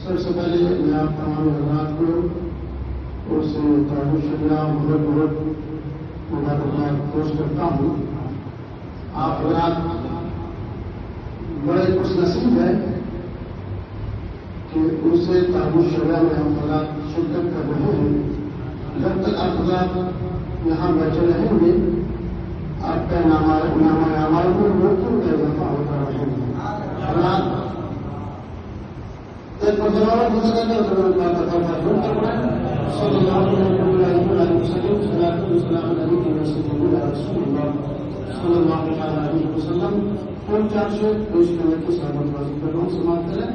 सबसे पहले मैं आप तमाम हजरात को उस शुक्रिया बहुत बहुत मुबारकबाद पेश करता हूँ। आप हजरात बड़े खुश नसीब है कि उससे शुक्रिया में हम हजरात शिरकत कर रहे हैं। जब तक आप हजरात यहाँ बैठे रहेंगे आपका नामाल में मृत्यु का इजाफा होता रहेगा। एक मजरावा गुजर कर समाप्त करें।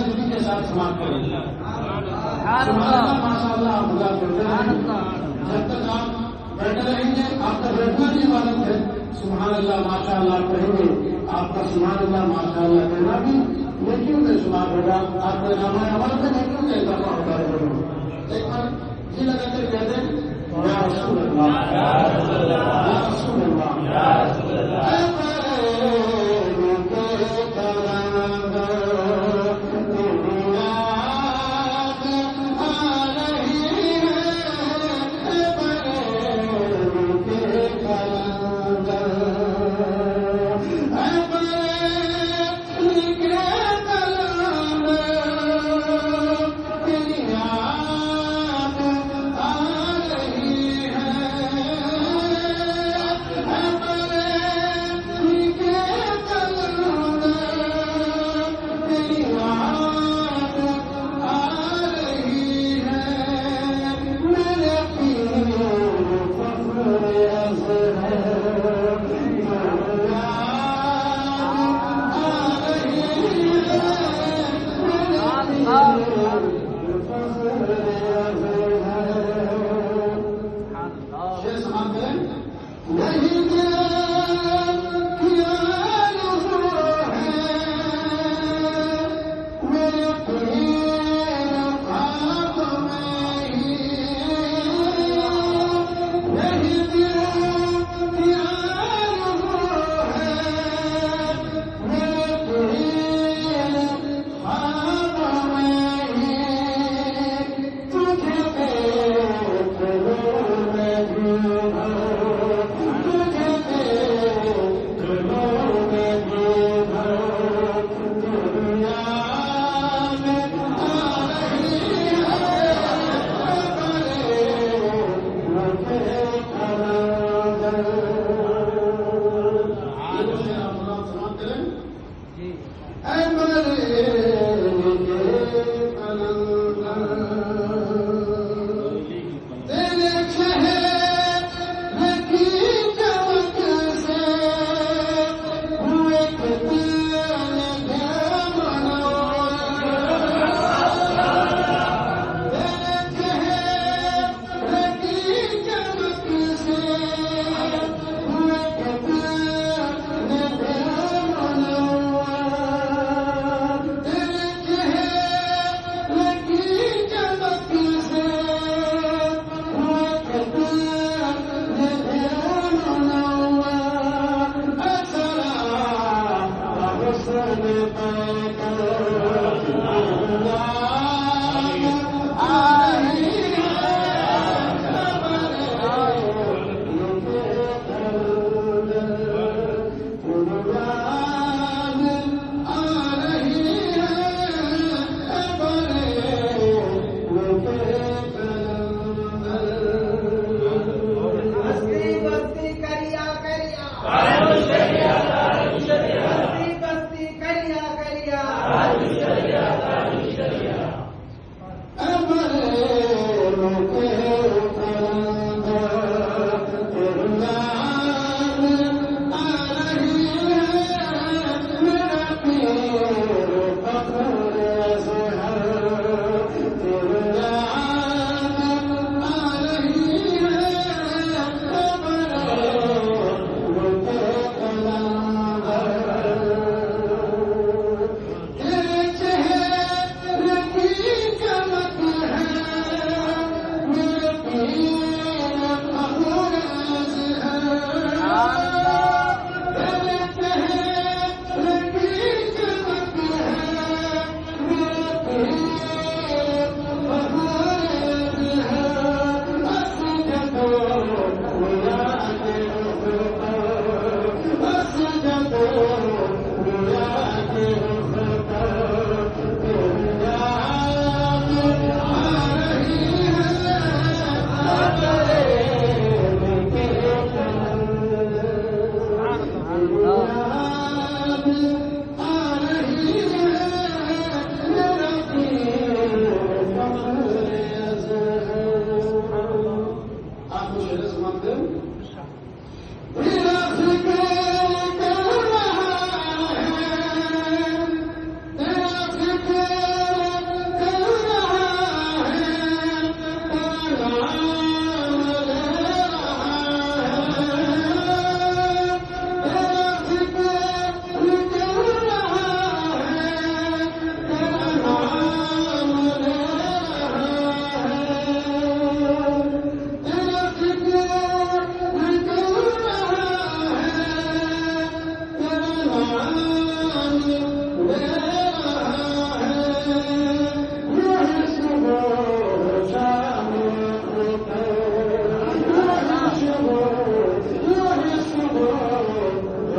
जिंदगी के साथ समाप्त करेंगे। माशाअल्लाह आप खुदा करते रहेंगे। जब तक आप बैठे रहेंगे आपका बैठना भी इबादत है। सुभान अल्लाह माशाअल्लाह कहेंगे, आपका सुभान अल्लाह माशाअल्लाह कहना भी नेकियों में शुमार होगा। आपके नामा अमल में नेकियों का इजाफा होता रहेगा। एक बार जी लगाकर कहते हैं या रसूल अल्लाह, या रसूल अल्लाह, या रसूल अल्लाह।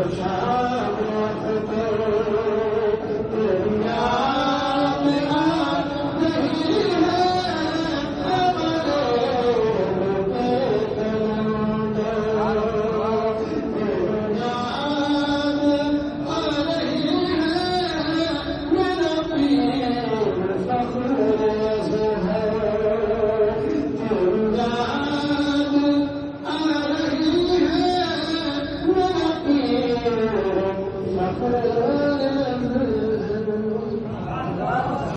Thank you.